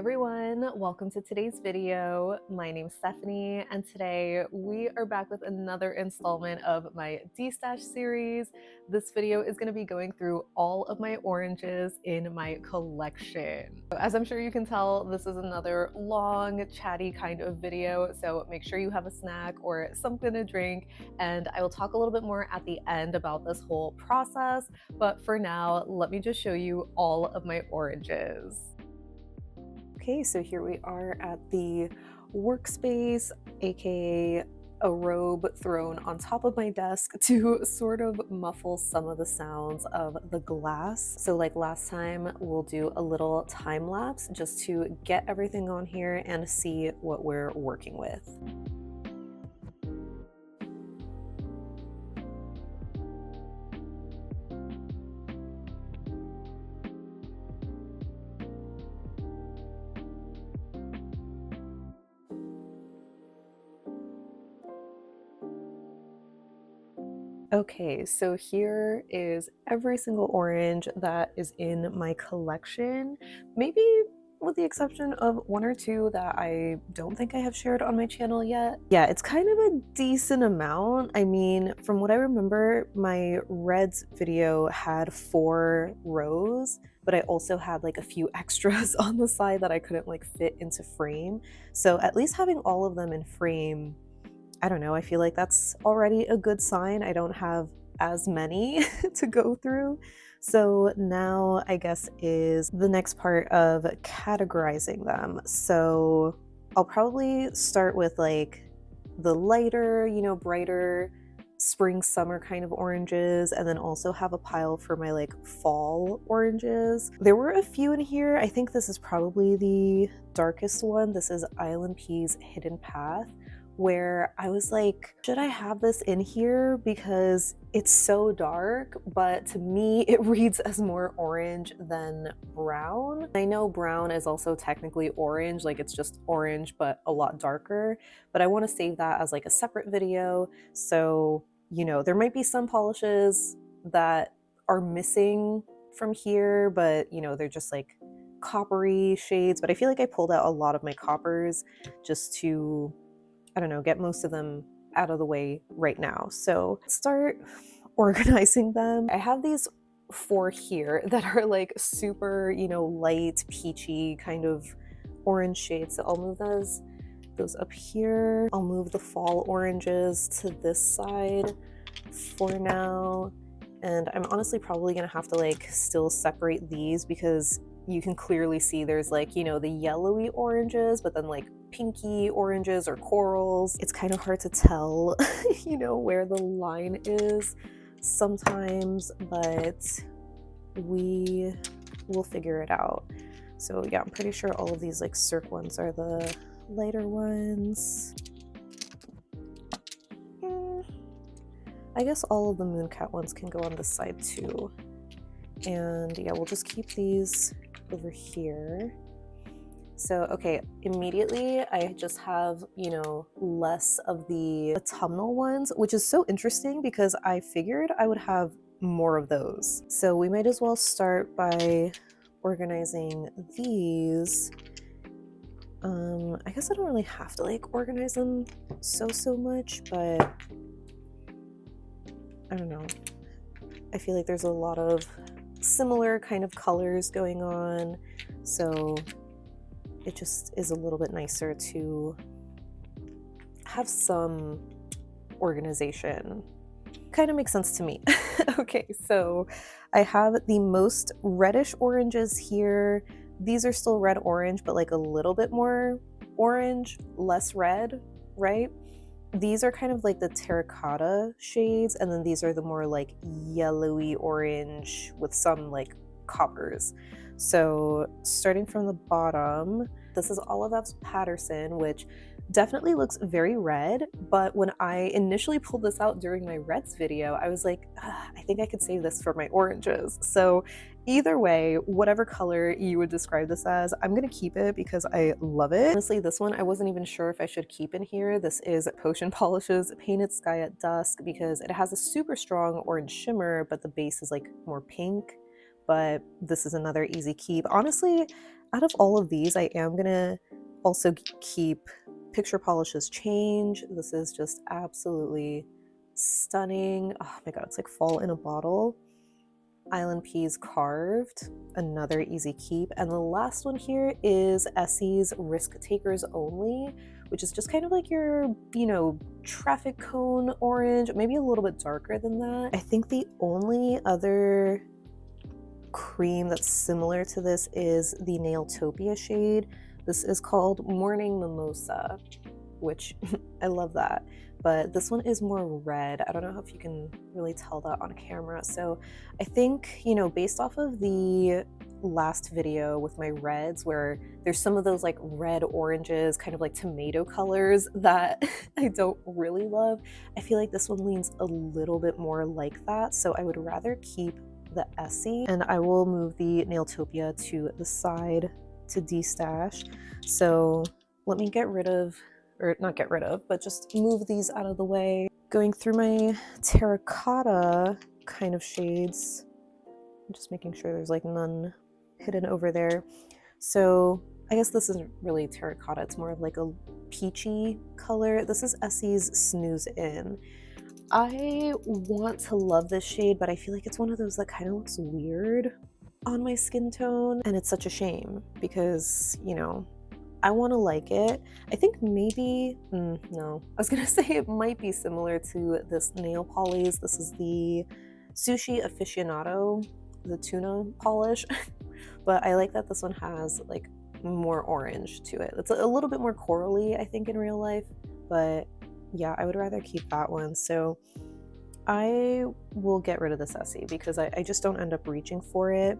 everyone, welcome to today's video. My name's Stephanie and today we are back with another installment of my Destash series. This video is going to be going through all of my oranges in my collection. As I'm sure you can tell, this is another long, chatty kind of video, so make sure you have a snack or something to drink, and I will talk a little bit more at the end about this whole process, but for now, let me just show you all of my oranges. Okay, so here we are at the workspace, aka a robe thrown on top of my desk to sort of muffle some of the sounds of the glass. So like last time, we'll do a little time lapse just to get everything on here and see what we're working with. Okay, so here is every single orange that is in my collection, maybe with the exception of one or two that I don't think I have shared on my channel yet. Yeah, it's kind of a decent amount. I mean, from what I remember, my reds video had 4 rows, but I also had like a few extras on the side that I couldn't like fit into frame. So at least having all of them in frame, I don't know, I feel like that's already a good sign. I don't have as many to go through. So now I guess is the next part of categorizing them. So I'll probably start with like the lighter, brighter spring summer kind of oranges, and then also have a pile for my like fall oranges. There were a few in here. I think this is probably the darkest one. This is ILNP's Hidden Path, where I was like, should I have this in here? Because it's so dark, but to me, it reads as more orange than brown. I know brown is also technically orange, like it's just orange, but a lot darker, but I want to save that as like a separate video. So, there might be some polishes that are missing from here, but they're just like coppery shades, but I feel like I pulled out a lot of my coppers just to, I don't know, get most of them out of the way right now. So start organizing them. I have these 4 here that are like super, light, peachy kind of orange shades. So I'll move those up here. I'll move the fall oranges to this side for now. And I'm honestly probably gonna have to like still separate these because you can clearly see there's like, the yellowy oranges, but then like pinky oranges or corals. It's kind of hard to tell, where the line is sometimes, but we will figure it out. So yeah, I'm pretty sure all of these like circ ones are the lighter ones. I guess all of the mooncat ones can go on this side too. And yeah, we'll just keep these over here. So, okay, immediately I just have, less of the autumnal ones, which is so interesting because I figured I would have more of those. So we might as well start by organizing these. I guess I don't really have to like organize them so much, but I don't know. I feel like there's a lot of similar kind of colors going on, so it just is a little bit nicer to have some organization. Kind of makes sense to me. Okay, so I have the most reddish oranges here. These are still red orange, but like a little bit more orange, less red, right? These are kind of like the terracotta shades, and then these are the more like yellowy orange with some like coppers. So starting from the bottom, this is Olive F's Patterson, which definitely looks very red, but when I initially pulled this out during my reds video, I was like, I think I could save this for my oranges. So either way, whatever color you would describe this as, I'm gonna keep it because I love it. Honestly, this one I wasn't even sure if I should keep in here. This is Potion Polish's Painted Sky at Dusk because it has a super strong orange shimmer, but the base is like more pink. But this is another easy keep. Honestly, out of all of these, I am gonna also keep Picture Polish's Change. This is just absolutely stunning. Oh my god, it's like fall in a bottle. ILNP's Carved, another easy keep. And the last one here is Essie's Risk Takers Only, which is just kind of like your, you know, traffic cone orange, maybe a little bit darker than that. I think the only other cream that's similar to this is the Nailtopia shade. This is called Morning Mimosa, which I love that. But this one is more red. I don't know if you can really tell that on camera. So I think, you know, based off of the last video with my reds where there's some of those like red oranges, kind of like tomato colors that I don't really love, I feel like this one leans a little bit more like that. So I would rather keep the Essie, and I will move the Nailtopia to the side to destash. So let me get rid of, or not get rid of, but just move these out of the way. Going through my terracotta kind of shades, I'm just making sure there's like none hidden over there. So I guess this isn't really terracotta, it's more of like a peachy color. This is Essie's Snooze In. I want to love this shade, but I feel like it's one of those that kind of looks weird on my skin tone, and it's such a shame because, you know, I want to like it. I think maybe, no, I was gonna say it might be similar to this nail polish. This is the Sushi Aficionado, the tuna polish, but I like that this one has like more orange to it. It's a little bit more corally, I think, in real life, but yeah, I would rather keep that one. So I will get rid of this Essie because I just don't end up reaching for it.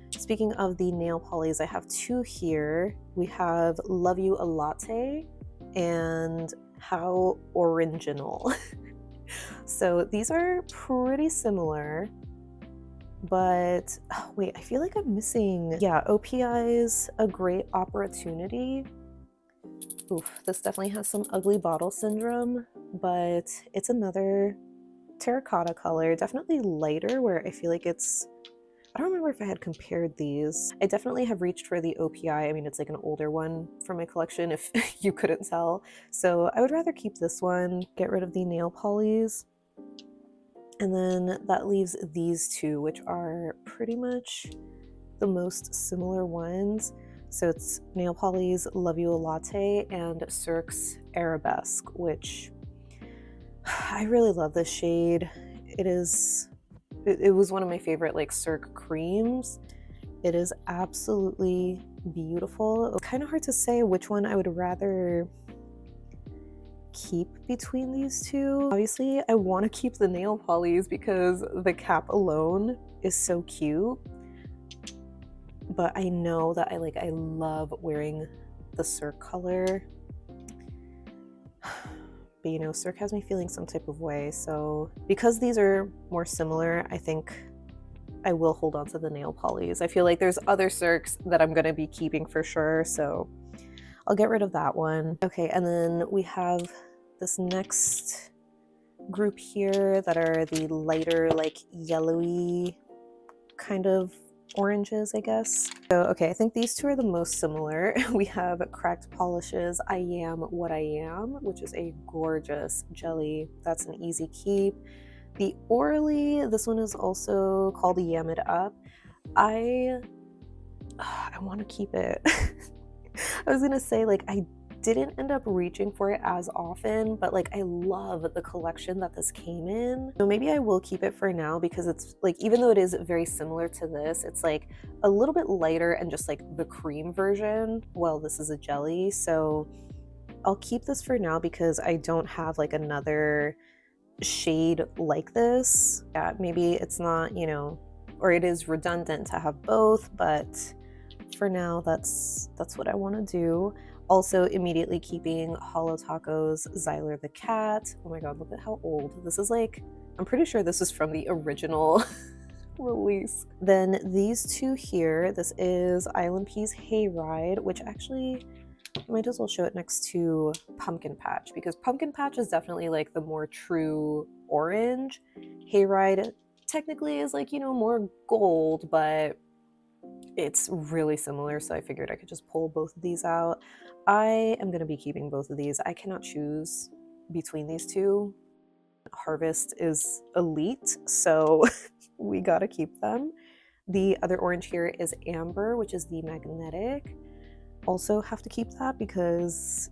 Speaking of the nail polys, I have two here. We have Love You a Latte and How Original. So these are pretty similar, but oh, wait, I feel like I'm missing, yeah, OPI's A Great Opportunity. Oof, this definitely has some ugly bottle syndrome, but it's another terracotta color, definitely lighter, where I feel like it's, I don't remember if I had compared these. I definitely have reached for the OPI. I mean, it's like an older one from my collection, if you couldn't tell. So I would rather keep this one, get rid of the nail polys. And then that leaves these two, which are pretty much the most similar ones. So it's Nail Poli's Love You a Latte and Cirque's Arabesque, which I really love this shade. It was one of my favorite like Cirque creams. It is absolutely beautiful. It's kind of hard to say which one I would rather keep between these two. Obviously, I want to keep the nail polys because the cap alone is so cute. But I know that I love wearing the Cirque color. But you know, Cirque has me feeling some type of way. So because these are more similar, I think I will hold on to the nail polys. I feel like there's other Cirques that I'm gonna be keeping for sure. So I'll get rid of that one. Okay, and then we have this next group here that are the lighter, like yellowy kind of oranges, I guess. So, okay, I think these two are the most similar. We have Cracked Polish's I Am What I Am, which is a gorgeous jelly. That's an easy keep. The Orly, this one is also called Yam It Up. I want to keep it. I was gonna say, like, I didn't end up reaching for it as often, but like I love the collection that this came in. So maybe I will keep it for now because it's like, even though it is very similar to this, it's like a little bit lighter and just like the cream version. Well, this is a jelly, so I'll keep this for now because I don't have like another shade like this. Yeah, maybe it's not, you know, or it is redundant to have both, but for now that's what I want to do. Also immediately keeping Hollow Taco's Xyler the Cat. Oh my god, look at how old. This is like, I'm pretty sure this is from the original release. Then these two here, this is ILNP's Hayride, which actually I might as well show it next to Pumpkin Patch because Pumpkin Patch is definitely like the more true orange. Hayride technically is like, you know, more gold, but it's really similar, so I figured I could just pull both of these out. I am going to be keeping both of these. I cannot choose between these two. Harvest is elite, so we got to keep them. The other orange here is Amber, which is the magnetic. Also have to keep that because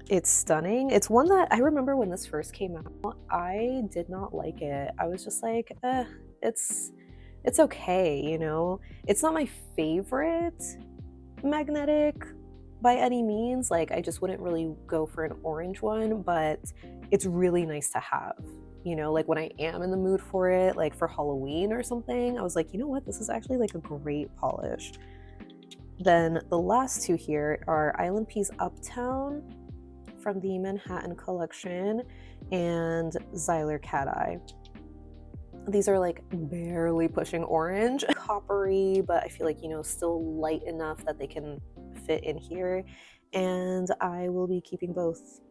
it's stunning. It's one that I remember when this first came out, I did not like it. I was just like, it's okay, you know? It's not my favorite magnetic by any means. Like, I just wouldn't really go for an orange one, but it's really nice to have. You know, like when I am in the mood for it, like for Halloween or something, I was like, you know what, this is actually like a great polish. Then the last two here are ILNP's Uptown from the Manhattan collection and Xyler Cat Eye. These are like barely pushing orange, coppery, but I feel like, you know, still light enough that they can fit in here. And I will be keeping both.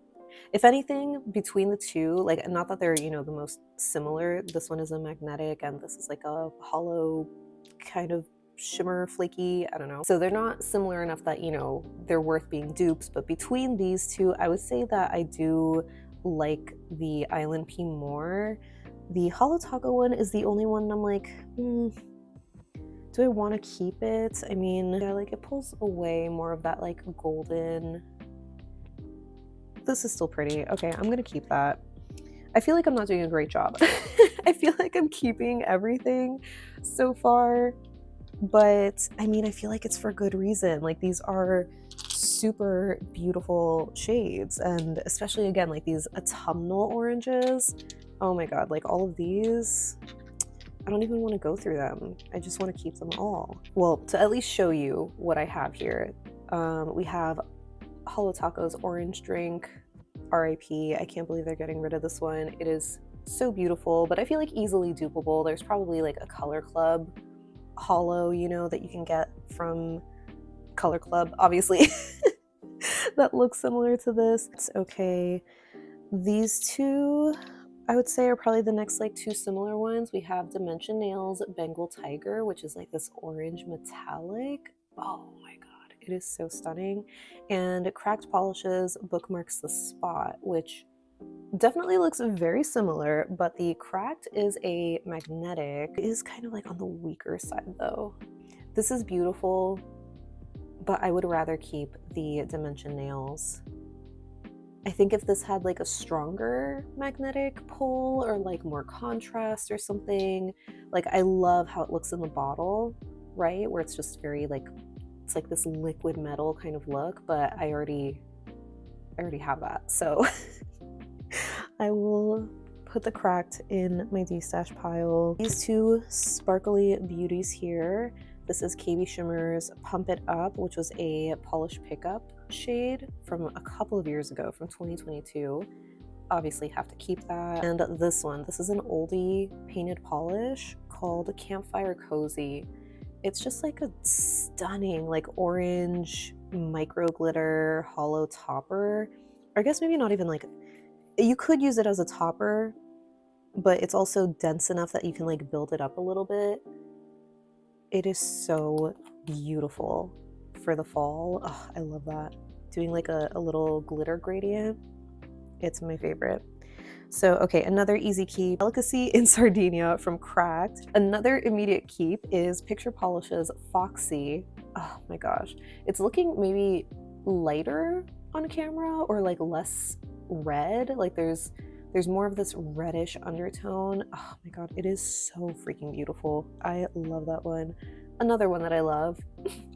If anything, between the two, like, not that they're, you know, the most similar. This one is a magnetic and this is like a hollow kind of shimmer flaky, I don't know. So they're not similar enough that, you know, they're worth being dupes, but between these two, I would say that I do like the ILNP more. The Hollow Taco one is the only one I'm like, do I want to keep it? I mean, yeah, like it pulls away more of that like golden. This is still pretty. Okay, I'm gonna keep that. I feel like I'm not doing a great job. I feel like I'm keeping everything so far, but I mean, I feel like it's for good reason. Like these are super beautiful shades, and especially again, like these autumnal oranges. Oh my God, like all of these, I don't even want to go through them. I just want to keep them all. Well, to at least show you what I have here, we have Hollow Taco's orange drink, RIP. I can't believe they're getting rid of this one. It is so beautiful, but I feel like easily dupable. There's probably like a Color Club hollow, you know, that you can get from Color Club, obviously, that looks similar to this. It's okay. These two, I would say, are probably the next like two similar ones. We have Dimension Nails Bengal Tiger, which is like this orange metallic. Oh my God, it is so stunning. And Cracked Polishes Bookmarks the Spot, which definitely looks very similar, but the Cracked is a magnetic. It is kind of like on the weaker side though. This is beautiful, but I would rather keep the Dimension Nails. I think if this had like a stronger magnetic pull or like more contrast or something, like I love how it looks in the bottle, right? Where it's just very like, it's like this liquid metal kind of look, but I already have that. So I will put the Cracked in my destash pile. These two sparkly beauties here. This is KB Shimmer's Pump It Up, which was a polish pickup shade from a couple of years ago, from 2022. Obviously have to keep that. And this one, this is an oldie painted polish called Campfire Cozy. It's just like a stunning like orange micro glitter hollow topper. Or I guess maybe not even like, you could use it as a topper, but it's also dense enough that you can like build it up a little bit. It is so beautiful for the fall. Oh, I love that. Doing like a little glitter gradient. It's my favorite. So, okay, another easy keep. Delicacy in Sardinia from Cracked. Another immediate keep is Picture Polish's Foxy. Oh my gosh. It's looking maybe lighter on camera or like less red. Like there's more of this reddish undertone. Oh my God, it is so freaking beautiful. I love that one. Another one that I love,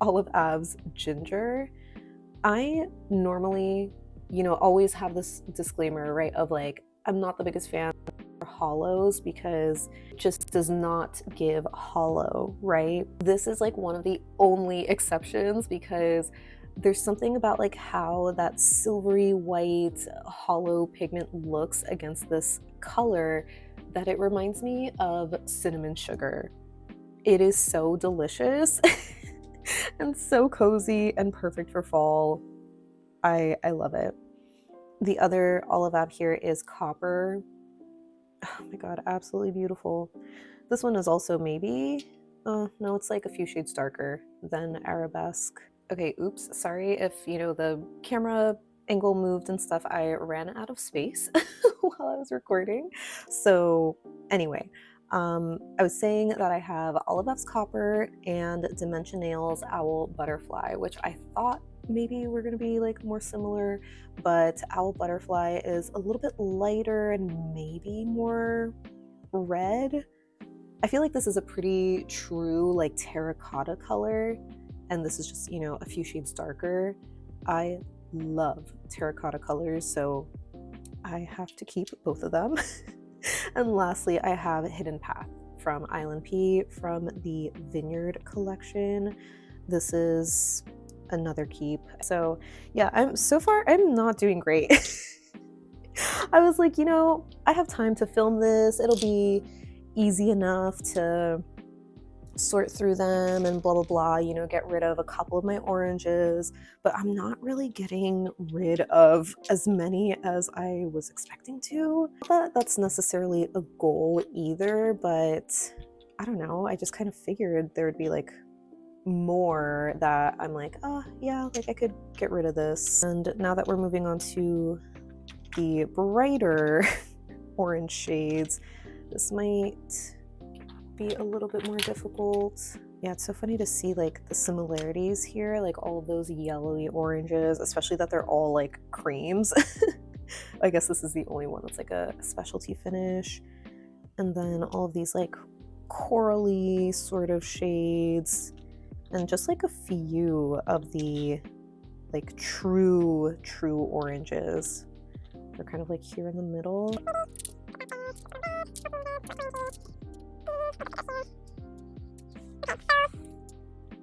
Olive Ab's Ginger. I normally, you know, always have this disclaimer, right, of like, I'm not the biggest fan of hollows because it just does not give hollow, right? This is like one of the only exceptions because there's something about like how that silvery white hollow pigment looks against this color that it reminds me of cinnamon sugar. It is so delicious and so cozy and perfect for fall. I love it. The other Olive Ab here is Copper. Oh my God, absolutely beautiful. This one is also maybe Oh, no, it's like a few shades darker than arabesque. Okay, oops, sorry if, the camera angle moved and stuff. I ran out of space while I was recording. So anyway, I was saying that I have Oliveth's Copper and Dimension Nails Owl Butterfly, which I thought maybe were going to be like more similar, but Owl Butterfly is a little bit lighter and maybe more red. I feel like this is a pretty true like terracotta color, and this is just, a few shades darker. I love terracotta colors, so I have to keep both of them. And lastly, I have Hidden Path from ILNP from the Vineyard collection. This is another keep. So yeah, I'm not doing great. I was like, I have time to film this. It'll be easy enough to sort through them and blah, blah, blah, get rid of a couple of my oranges, but I'm not really getting rid of as many as I was expecting to. Not that that's necessarily a goal either, but I don't know. I just kind of figured there would be like more that I'm like, oh yeah, like I could get rid of this. And now that we're moving on to the brighter orange shades, this might be a little bit more difficult. Yeah, it's so funny to see like the similarities here, like all of those yellowy oranges, especially that they're all like creams. I guess this is the only one that's like a specialty finish. And then all of these like corally sort of shades, and just like a few of the like true oranges. They're kind of like here in the middle.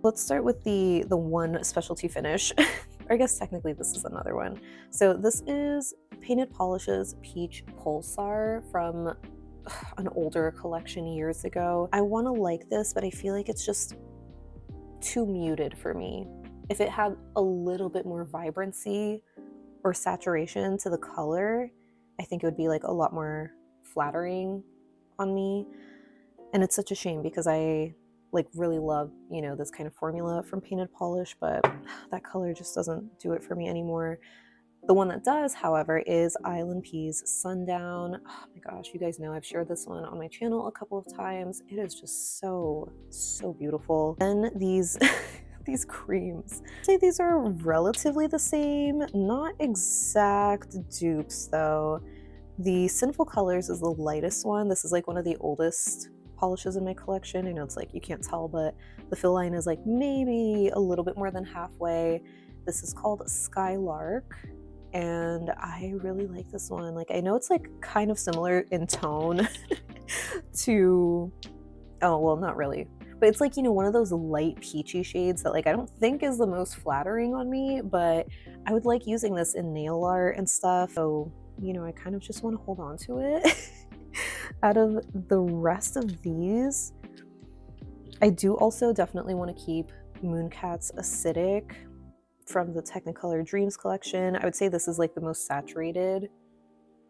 Let's start with the one specialty finish. Or I guess technically this is another one. So this is Painted Polish's Peach Pulsar from an older collection years ago. I want to like this, but I feel like it's just too muted for me. If it had a little bit more vibrancy or saturation to the color, I think it would be like a lot more flattering on me. And it's such a shame because I like really love, this kind of formula from Painted Polish, but that color just doesn't do it for me anymore. The one that does, however, is ILNP's Sundown. Oh my gosh, you guys know I've shared this one on my channel a couple of times. It is just so beautiful. Then these these creams. I'd say these are relatively the same, not exact dupes though. The Sinful Colors is the lightest one. This is like one of the oldest polishes in my collection. I know it's like you can't tell, but the fill line is like maybe a little bit more than halfway. This is called Skylark, and I really like this one. Like, I know it's like kind of similar in tone to, oh well, not really, but it's like, one of those light peachy shades that like I don't think is the most flattering on me, but I would like using this in nail art and stuff. So, I kind of just want to hold on to it. Out of the rest of these, I do also definitely want to keep Mooncat's Acidic from the Technicolor Dreams collection. I would say this is like the most saturated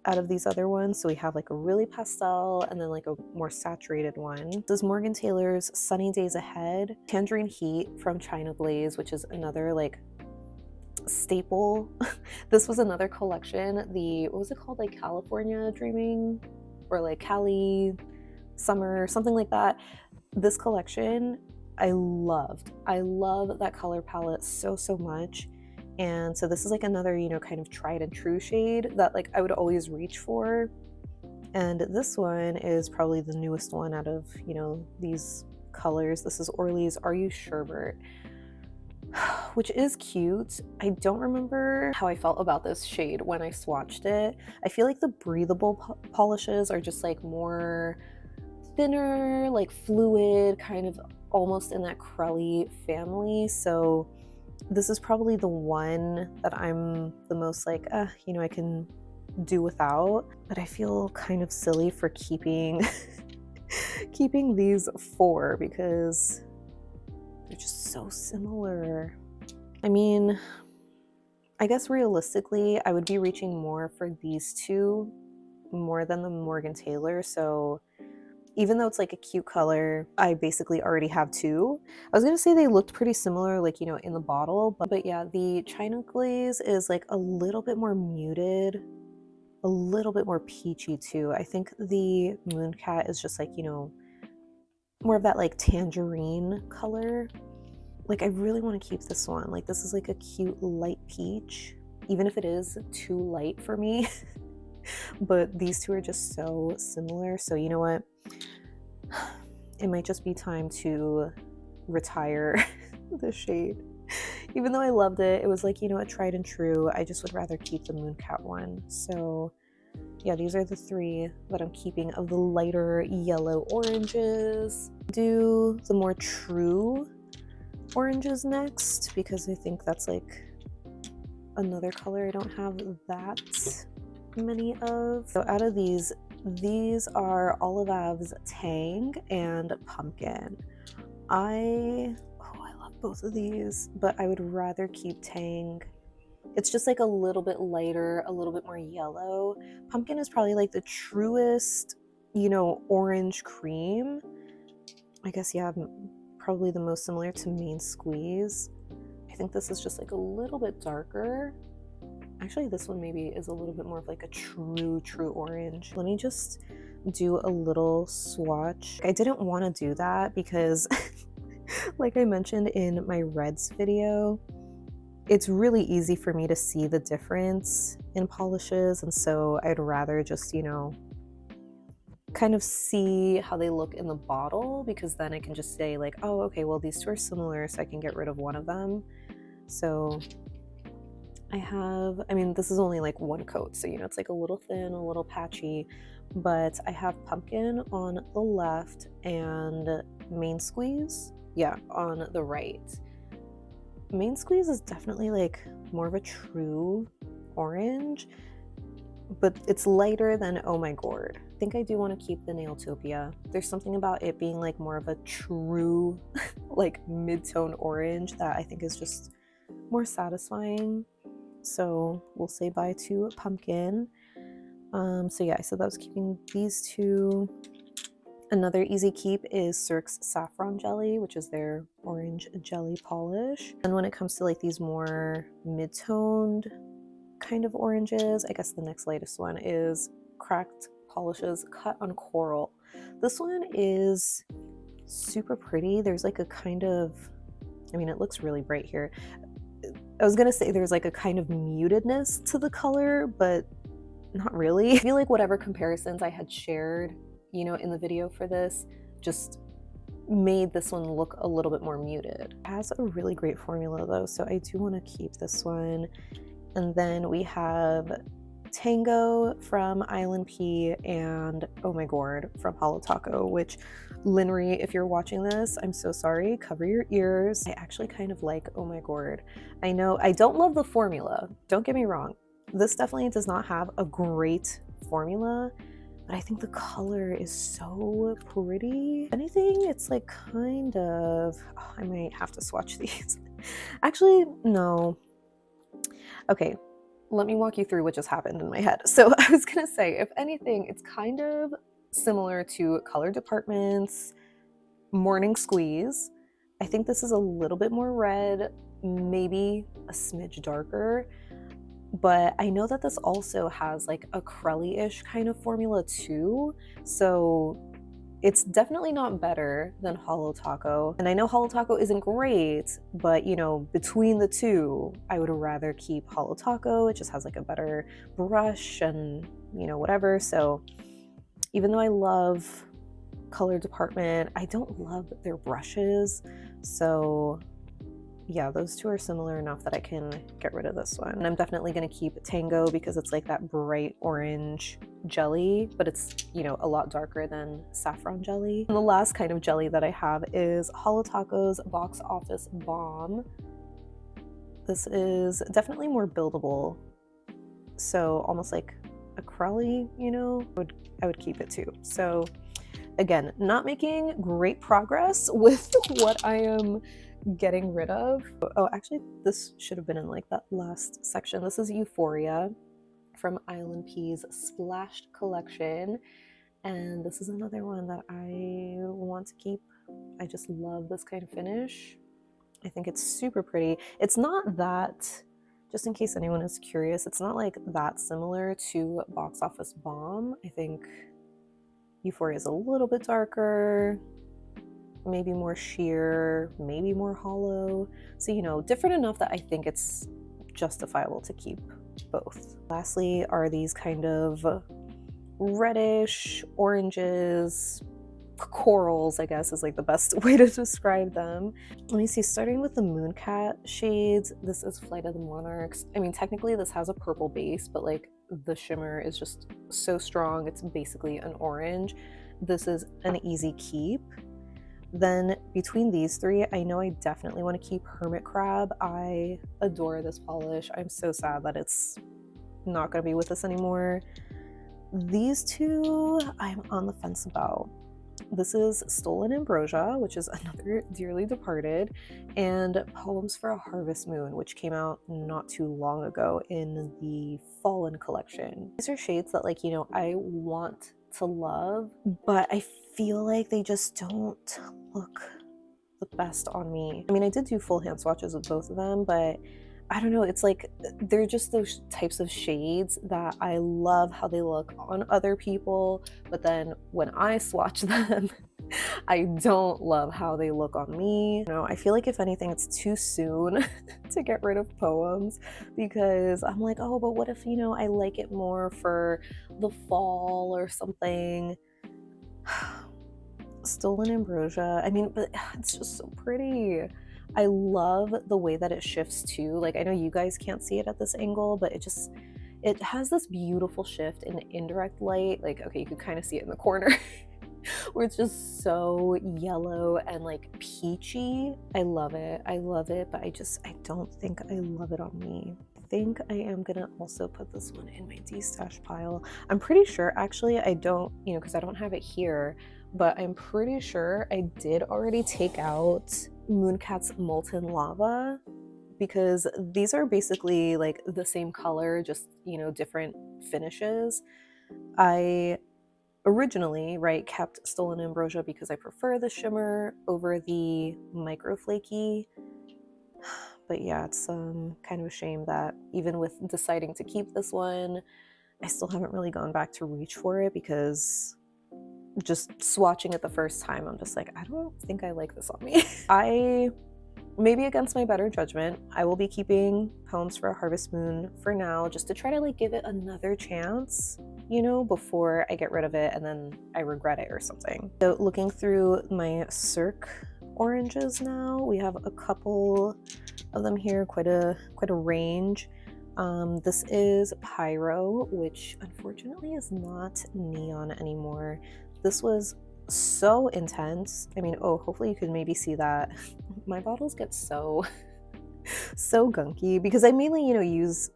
out of these other ones. So we have like a really pastel and then like a more saturated one. This is Morgan Taylor's Sunny Days Ahead. Tangerine Heat from China Glaze, which is another like staple. This was another collection, what was it called, like California Dreaming or like Cali Summer, something like that. This collection I loved. I love that color palette so much. And so this is like another, kind of tried and true shade that like I would always reach for. And this one is probably the newest one out of, these colors. This is Orly's Are You Sherbert, which is cute. I don't remember how I felt about this shade when I swatched it. I feel like the breathable polishes are just like more thinner, like fluid, kind of almost in that crelly family. So this is probably the one that I'm the most like, I can do without. But I feel kind of silly for keeping keeping these four because they're just so similar. I mean, I guess realistically, I would be reaching more for these two more than the Morgan Taylor. So even though it's like a cute color, I basically already have two. I was gonna say they looked pretty similar, like, you know, in the bottle, but yeah, the China glaze is like a little bit more muted, a little bit more peachy too. I think the Mooncat is just like, you know, more of that like tangerine color. Like, I really want to keep this one. Like, this is like a cute light peach, even if it is too light for me. But these two are just so similar. So you know what? It might just be time to retire the shade. Even though I loved it, it was like, you know, a tried and true. I just would rather keep the Mooncat one. So yeah, these are the three that I'm keeping of the lighter yellow oranges. Do the more true oranges next, because I think that's like another color I don't have that many of. So out of these are Olive Ave's Tang and Pumpkin. I love both of these, but I would rather keep Tang. It's just like a little bit lighter, a little bit more yellow. Pumpkin is probably like the truest, you know, orange cream. I guess, yeah, probably the most similar to Main Squeeze. I think this is just like a little bit darker. Actually, this one maybe is a little bit more of like a true orange. Let me just do a little swatch. I didn't want to do that because like I mentioned in my reds video, it's really easy for me to see the difference in polishes, and so I'd rather just, you know, kind of see how they look in the bottle, because then I can just say like, oh, okay, well, these two are similar, so I can get rid of one of them. So I mean, this is only like one coat, so you know, it's like a little thin, a little patchy, but I have Pumpkin on the left and Main Squeeze, yeah, on the right. Main Squeeze is definitely like more of a true orange, but it's lighter than Oh My Gourd. I think I do want to keep the Nailtopia. There's something about it being like more of a true like mid-tone orange that I think is just more satisfying. So we'll say bye to Pumpkin. So yeah, so that was keeping these two. Another easy keep is Cirque's Saffron Jelly, which is their orange jelly polish. And when it comes to like these more mid-toned kind of oranges, I guess the next latest one is Cracked Polishes Cut on Coral. This one is super pretty. There's like a kind of, I mean, it looks really bright here. I was gonna say there's like a kind of mutedness to the color, but not really. I feel like whatever comparisons I had shared, you know, in the video for this just made this one look a little bit more muted. It has a really great formula though, so I do want to keep this one. And then we have Tango from ILNP and Oh My Gourd from Holo Taco, which, Linry, if you're watching this, I'm so sorry, cover your ears. I actually kind of like Oh My Gourd. I know I don't love the formula, don't get me wrong. This definitely does not have a great formula, but I think the color is so pretty. If anything, it's like kind of, oh, I might have to swatch these. Actually, no. Okay, let me walk you through what just happened in my head. So I was gonna say, if anything, it's kind of similar to Color Department's Morning Squeeze. I think this is a little bit more red, maybe a smidge darker, but I know that this also has like a Crelly-ish kind of formula too, so it's definitely not better than Holo Taco. And I know Holo Taco isn't great, but you know, between the two, I would rather keep Holo Taco. It just has like a better brush and, you know, whatever. So even though I love Color Department, I don't love their brushes. So yeah, those two are similar enough that I can get rid of this one. And I'm definitely gonna keep Tango because it's like that bright orange jelly, but it's, you know, a lot darker than saffron jelly. And the last kind of jelly that I have is Holo Taco's Box Office Bomb. This is definitely more buildable. So almost like a Crelly, you know, I would keep it too. So again, not making great progress with what I am getting rid of. Oh, actually, this should have been in like that last section. This is Euphoria from ILNP's Splashed collection. And this is another one that I want to keep. I just love this kind of finish. I think it's super pretty. It's not that, just in case anyone is curious, it's not like that similar to Box Office Bomb. I think Euphoria is a little bit darker, maybe more sheer, maybe more hollow. So, you know, different enough that I think it's justifiable to keep both. Lastly are these kind of reddish, oranges, corals, I guess is like the best way to describe them. Let me see, starting with the Mooncat shades, this is Flight of the Monarchs. I mean, technically this has a purple base, but like the shimmer is just so strong, it's basically an orange. This is an easy keep. Then between these three, I know I definitely want to keep Hermit Crab. I adore this polish. I'm so sad that it's not going to be with us anymore. These two, I'm on the fence about. This is Stolen Ambrosia, which is another dearly departed, and Poems for a Harvest Moon, which came out not too long ago in the Fallen collection. These are shades that, like, you know, I want to love, but I feel like they just don't look the best on me. I mean, I did do full hand swatches of both of them, but I don't know, it's like they're just those types of shades that I love how they look on other people, but then when I swatch them, I don't love how they look on me. You know, I feel like if anything, it's too soon to get rid of Poems, because I'm like, oh, but what if, you know, I like it more for the fall or something. Stolen Ambrosia, I mean, but it's just so pretty. I love the way that it shifts too. Like, I know you guys can't see it at this angle, but it has this beautiful shift in indirect light. Like, okay, you could kind of see it in the corner where it's just so yellow and like peachy. I love it, but I don't think I love it on me. I think I am gonna also put this one in my destash pile. I'm pretty sure, actually, I don't, you know, because I don't have it here, but I'm pretty sure I did already take out Mooncat's Molten Lava, because these are basically like the same color, just, you know, different finishes. I originally, right, kept Stolen Ambrosia because I prefer the shimmer over the micro flaky. But yeah, it's kind of a shame that even with deciding to keep this one, I still haven't really gone back to reach for it, because just swatching it the first time, I'm just like, I don't think I like this on me. I, maybe against my better judgment, I will be keeping Poems for a Harvest Moon for now, just to try to like give it another chance, you know, before I get rid of it and then I regret it or something. So looking through my Cirque oranges now, we have a couple of them here, quite a range. This is Pyro, which unfortunately is not neon anymore. This was so intense. I mean, oh, hopefully you can maybe see that. My bottles get so gunky, because I mainly, you know, use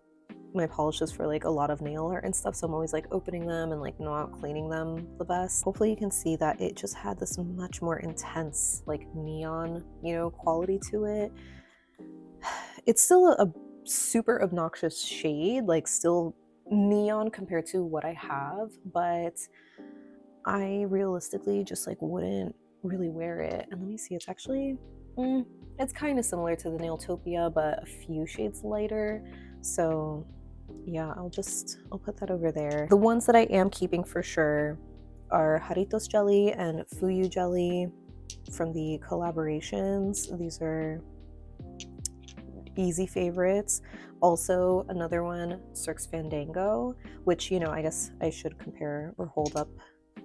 my polishes for like a lot of nail art and stuff, so I'm always like opening them and like not cleaning them the best. Hopefully you can see that it just had this much more intense like neon, you know, quality to it. It's still a super obnoxious shade, like still neon compared to what I have, but I realistically just like wouldn't really wear it. And let me see, it's actually, it's kind of similar to the Nailtopia, but a few shades lighter. So yeah, I'll put that over there. The ones that I am keeping for sure are Jarritos Jelly and Fuyu Jelly from the collaborations. These are easy favorites. Also, another one, Cirque's Fandango, which, you know, I guess I should compare or hold up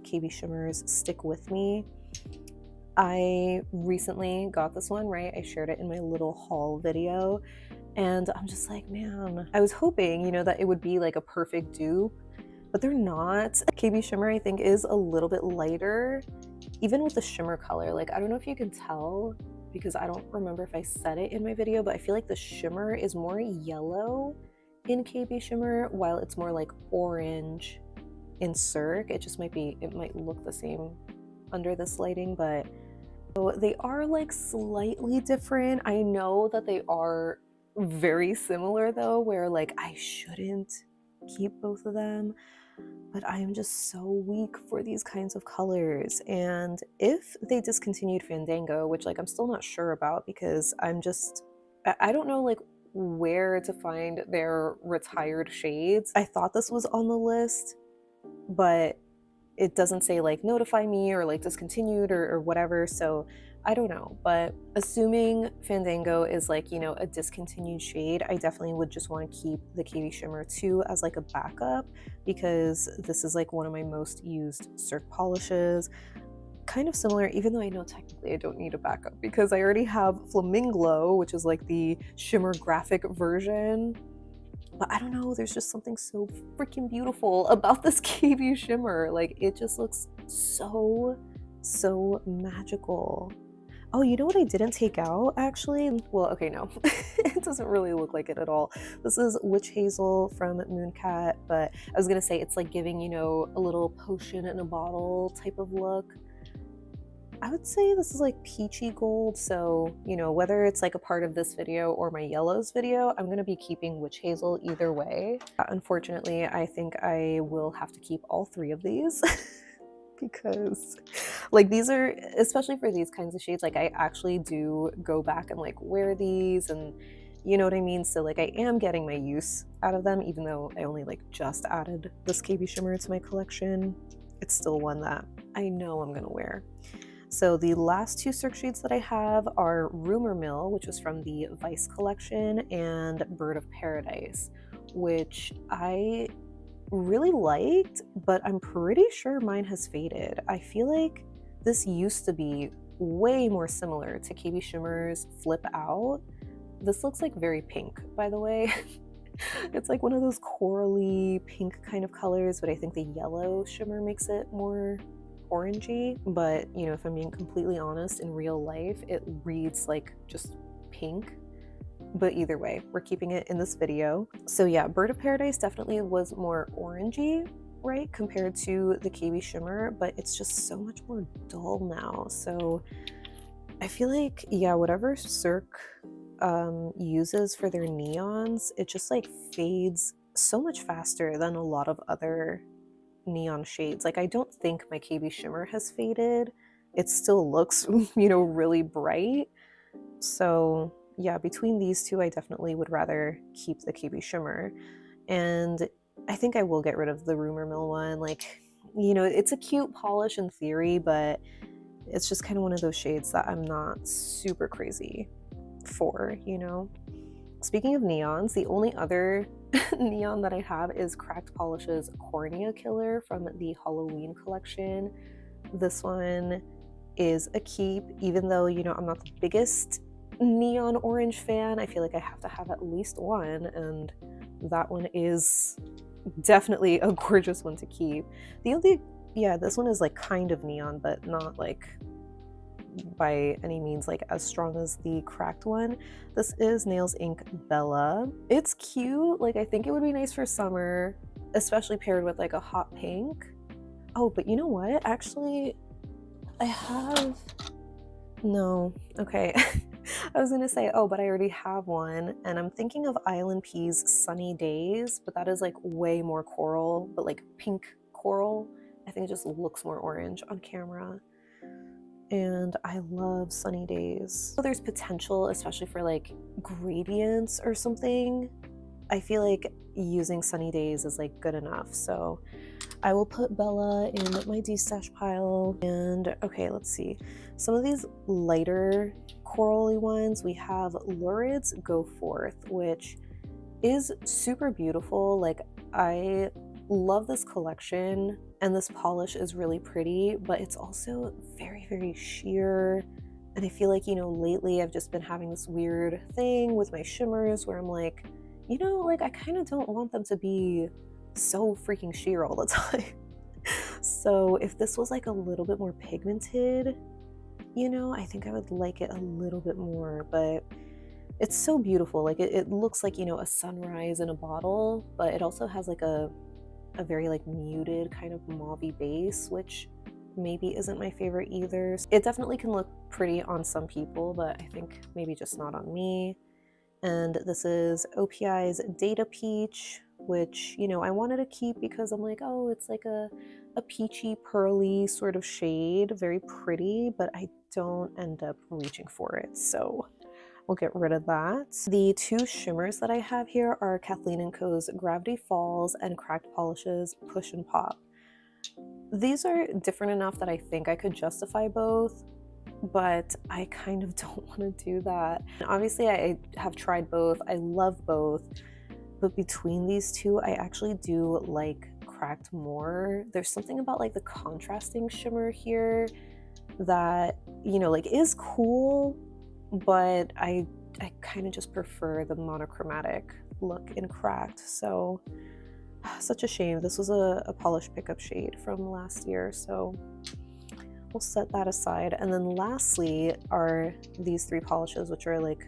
KB Shimmer's Stick With Me. I recently got this one, right? I shared it in my little haul video, and I'm just like, man, I was hoping, you know, that it would be like a perfect dupe, but they're not. KB Shimmer, I think, is a little bit lighter, even with the shimmer color. Like, I don't know if you can tell, because I don't remember if I said it in my video, but I feel like the shimmer is more yellow in KB Shimmer, while it's more like orange in Cirque. It just might be, it might look the same under this lighting, but so they are like slightly different. I know that they are very similar though, where like I shouldn't keep both of them. but I am just so weak for these kinds of colors. And if they discontinued Fandango, which like I'm still not sure about because I don't know like where to find their retired shades. I thought this was on the list, but it doesn't say like notify me or like discontinued or whatever, so I don't know. But assuming Fandango is like, you know, a discontinued shade, I definitely would just want to keep the KB Shimmer 2 as like a backup, because this is like one of my most used Cirque polishes. Kind of similar, even though I know technically I don't need a backup because I already have Flaminglo, which is like the shimmer graphic version. But I don't know, there's just something so freaking beautiful about this KB shimmer. Like, it just looks so, so magical. Oh, you know what I didn't take out, actually? Well, okay, no. It doesn't really look like it at all. This is Witch Hazel from Mooncat, but I was gonna say it's like giving, you know, a little potion in a bottle type of look. I would say this is like peachy gold, so, you know, whether it's like a part of this video or my yellows video, I'm going to be keeping Witch Hazel either way. Unfortunately, I think I will have to keep all three of these because like these are, especially for these kinds of shades, like I actually do go back and like wear these, and you know what I mean? So like I am getting my use out of them, even though I only like just added this KB shimmer to my collection. It's still one that I know I'm going to wear. So the last two Cirque shades that I have are Rumor Mill, which was from the Vice collection, and Bird of Paradise, which I really liked, but I'm pretty sure mine has faded. I feel like this used to be way more similar to KB Shimmer's Flip Out. This looks like very pink, by the way. It's like one of those corally pink kind of colors, but I think the yellow shimmer makes it more orangey. But you know, if I'm being completely honest, in real life it reads like just pink. But either way, we're keeping it in this video. So yeah, Bird of Paradise definitely was more orangey, right, compared to the KB shimmer, but it's just so much more dull now. So I feel like, yeah, whatever Cirque uses for their neons, it just like fades so much faster than a lot of other neon shades. Like, I don't think my KB shimmer has faded. It still looks, you know, really bright. So yeah, between these two, I definitely would rather keep the KB shimmer. And I think I will get rid of the Rumor Mill one. Like, you know, it's a cute polish in theory, but it's just kind of one of those shades that I'm not super crazy for, you know? Speaking of neons, the only other neon that I have is Cracked Polish's Cornea Killer from the Halloween collection. This one is a keep, even though, you know, I'm not the biggest neon orange fan. I feel like I have to have at least one, and that one is definitely a gorgeous one to keep. The only, yeah, this one is like kind of neon, but not like by any means like as strong as the cracked one. This is Nails Inc Bella. It's cute. Like, I think it would be nice for summer, especially paired with like a hot pink. Oh, but you know what? Actually, I have, no, okay. I was gonna say, oh, but I already have one, and I'm thinking of ILNP's Sunny Days, but that is like way more coral, but like pink coral. I think it just looks more orange on camera. And I love Sunny Days. So there's potential, especially for like gradients or something. I feel like using Sunny Days is like good enough. So I will put Bella in my destash pile. And okay, let's see. Some of these lighter corally ones, we have Lurid's Go Forth, which is super beautiful. Like, I love this collection, and this polish is really pretty, but it's also very, very sheer. And I feel like, you know, lately I've just been having this weird thing with my shimmers where I'm like, you know, like I kind of don't want them to be so freaking sheer all the time. So if this was like a little bit more pigmented, you know, I think I would like it a little bit more. But it's so beautiful. Like, it looks like, you know, a sunrise in a bottle, but it also has like a very like muted kind of mauvey base, which maybe isn't my favorite either. It definitely can look pretty on some people, but I think maybe just not on me. And this is OPI's Data Peach, which, you know, I wanted to keep because I'm like, oh, it's like a peachy pearly sort of shade, very pretty, but I don't end up reaching for it. So we'll get rid of that. The two shimmers that I have here are Kathleen & Co.'s Gravity Falls and Cracked Polishes Push and Pop. These are different enough that I think I could justify both, but I kind of don't want to do that. And obviously, I have tried both. I love both, but between these two, I actually do like Cracked more. There's something about like the contrasting shimmer here that, you know, like is cool, but I kind of just prefer the monochromatic look in Cracked. So such a shame. This was a polish pickup shade from last year, so we'll set that aside. And then lastly are these three polishes, which are like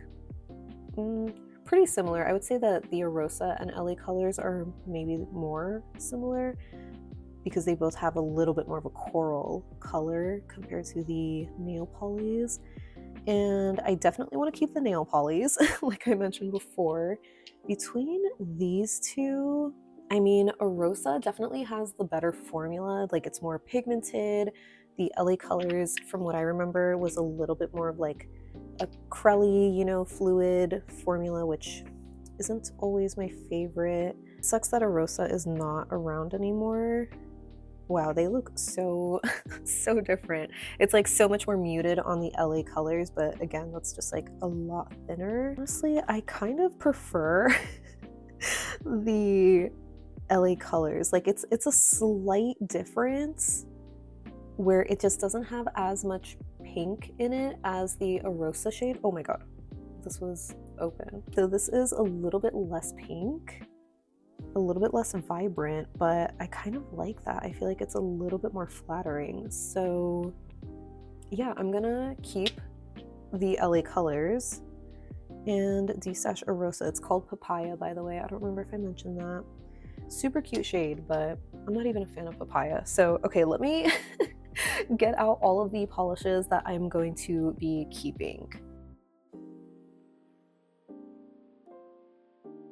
pretty similar. I would say that the Arosa and LA colors are maybe more similar because they both have a little bit more of a coral color compared to the nail polys. And I definitely want to keep the nail polys, like I mentioned before. Between these two, I mean, Arosa definitely has the better formula, like it's more pigmented. The LA colors, from what I remember, was a little bit more of like a crelly, you know, fluid formula, which isn't always my favorite. Sucks that Arosa is not around anymore. Wow, they look so, so different. It's like so much more muted on the LA colors, but again, that's just like a lot thinner. Honestly, I kind of prefer the LA colors. Like it's a slight difference where it just doesn't have as much pink in it as the Arosa shade. Oh my god, this was open. So this is a little bit less pink, a little bit less vibrant, but I kind of like that. I feel like it's a little bit more flattering. So yeah, I'm gonna keep the LA colors and Destash Arosa. It's called Papaya, by the way. I don't remember if I mentioned that. Super cute shade, but I'm not even a fan of papaya. So okay, let me get out all of the polishes that I'm going to be keeping.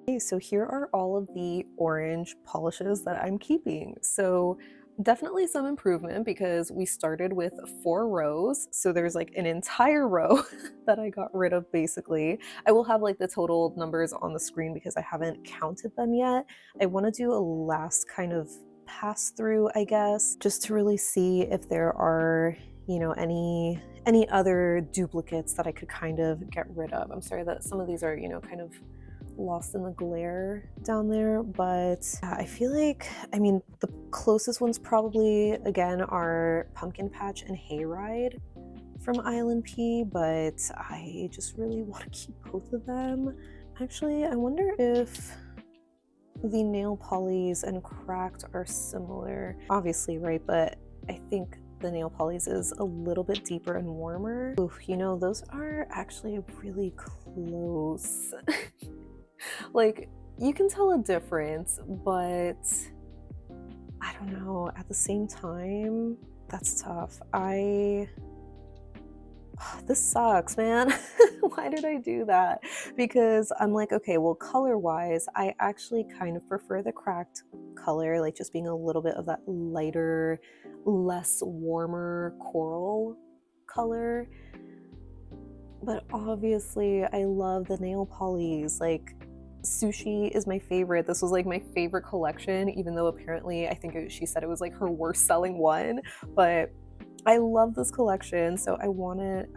Okay, so here are all of the orange polishes that I'm keeping. So definitely some improvement because we started with 4 rows. So there's like an entire row that I got rid of basically. I will have like the total numbers on the screen because I haven't counted them yet. I want to do a last kind of pass through, I guess, just to really see if there are, you know, any other duplicates that I could kind of get rid of. I'm sorry that some of these are, you know, kind of lost in the glare down there, but I feel like, I mean, the closest ones probably again are Pumpkin Patch and Hayride from ILNP, but I just really want to keep both of them. Actually, I wonder if the nail polys and Cracked are similar. Obviously, right? But I think the nail polys is a little bit deeper and warmer. Oof, you know, those are actually really close. Like, you can tell a difference, but I don't know, at the same time, that's tough. This sucks, man. Why did I do that? Because I'm like, okay, well, color-wise, I actually kind of prefer the Cracked color, like just being a little bit of that lighter, less warmer coral color. But obviously, I love the nail polys. Like, Sushi is my favorite. This was like my favorite collection, even though apparently I think she said it was like her worst selling one, but I love this collection, so I want to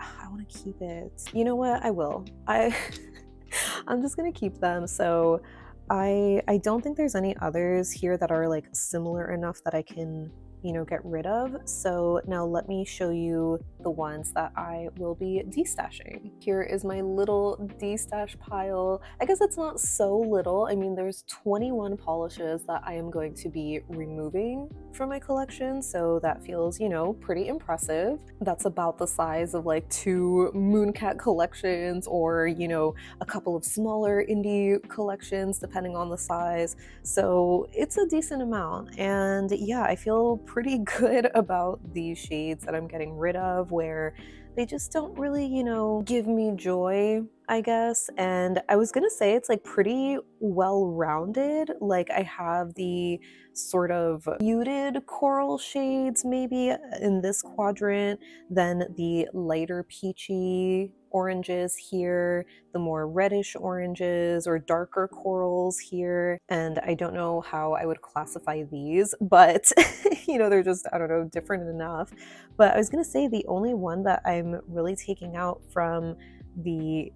keep it. You know what? I will. I'm just gonna keep them. So I don't think there's any others here that are like similar enough that I can, you know, get rid of. So now let me show you the ones that I will be destashing. Here is my little destash pile. I guess it's not so little. I mean, there's 21 polishes that I am going to be removing from my collection, so that feels, you know, pretty impressive. That's about the size of like 2 Mooncat collections or, you know, a couple of smaller indie collections depending on the size. So it's a decent amount, and yeah, I feel pretty good about these shades that I'm getting rid of, where they just don't really, you know, give me joy. I guess. And I was gonna say it's like pretty well-rounded. Like I have the sort of muted coral shades maybe in this quadrant, then the lighter peachy oranges here, the more reddish oranges or darker corals here. And I don't know how I would classify these, but they're just, I don't know, different enough. But I was gonna say the only one that I'm really taking out from the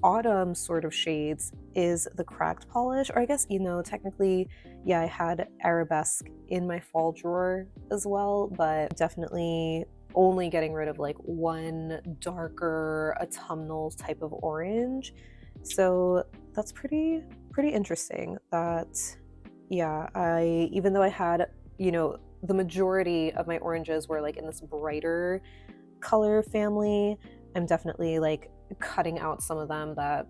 autumn sort of shades is the cracked polish, or I guess, technically, yeah, I had arabesque in my fall drawer as well, but definitely only getting rid of like one darker autumnal type of orange. So that's pretty interesting that, yeah, even though I had, the majority of my oranges were like in this brighter color family, I'm definitely like cutting out some of them that,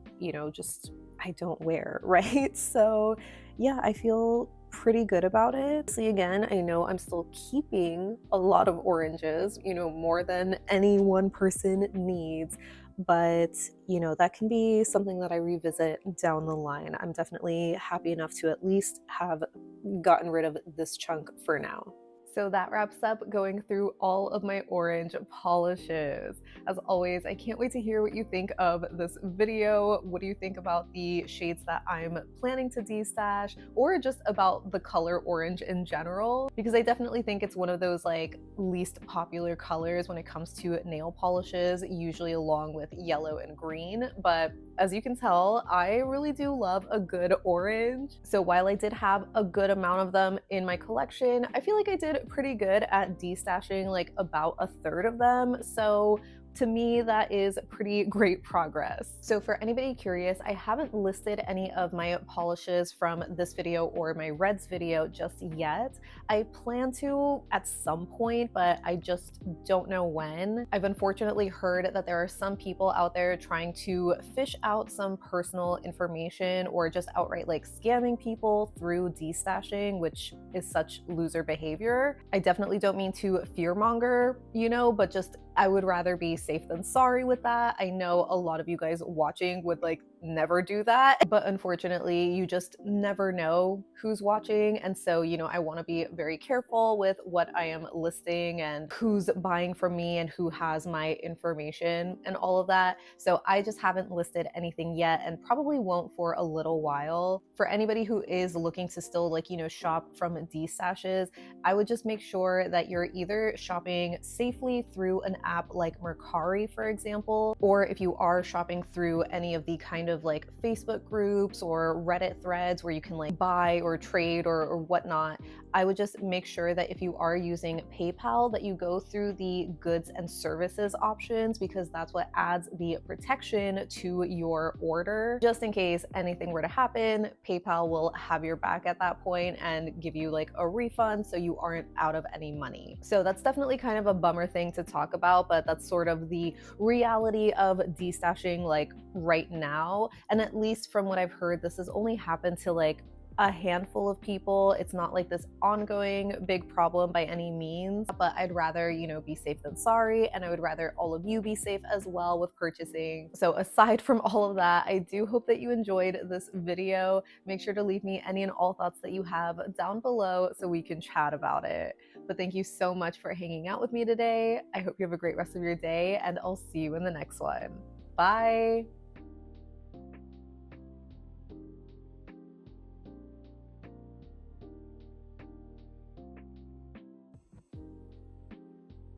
just I don't wear, right? So, yeah, I feel pretty good about it. See, again, I know I'm still keeping a lot of oranges, more than any one person needs. But, that can be something that I revisit down the line. I'm definitely happy enough to at least have gotten rid of this chunk for now. So that wraps up going through all of my orange polishes. As always, I can't wait to hear what you think of this video. What do you think about the shades that I'm planning to destash, or just about the color orange in general? Because I definitely think it's one of those like least popular colors when it comes to nail polishes, usually along with yellow and green. But as you can tell, I really do love a good orange. So while I did have a good amount of them in my collection, I feel like I did pretty good at destashing like about a third of them. So to me, that is pretty great progress. So for anybody curious, I haven't listed any of my polishes from this video or my reds video just yet. I plan to at some point, but I just don't know when. I've unfortunately heard that there are some people out there trying to fish out some personal information or just outright like scamming people through destashing, which is such loser behavior. I definitely don't mean to fearmonger, but just I would rather be safe than sorry with that. I know a lot of you guys watching would like never do that, but unfortunately you just never know who's watching. And so, I want to be very careful with what I am listing and who's buying from me and who has my information and all of that. So I just haven't listed anything yet and probably won't for a little while. For anybody who is looking to still like, shop from destashes, I would just make sure that you're either shopping safely through an app like Mercari, for example, or if you are shopping through any of the kind of like Facebook groups or Reddit threads where you can like buy or trade or whatnot, I would just make sure that if you are using PayPal that you go through the goods and services options, because that's what adds the protection to your order. Just in case anything were to happen, PayPal will have your back at that point and give you like a refund so you aren't out of any money. So that's definitely kind of a bummer thing to talk about, but that's sort of the reality of destashing like right now. And at least from what I've heard, this has only happened to like a handful of people. It's not like this ongoing big problem by any means, but I'd rather, be safe than sorry. And I would rather all of you be safe as well with purchasing. So aside from all of that, I do hope that you enjoyed this video. Make sure to leave me any and all thoughts that you have down below so we can chat about it. But thank you so much for hanging out with me today. I hope you have a great rest of your day and I'll see you in the next one. Bye.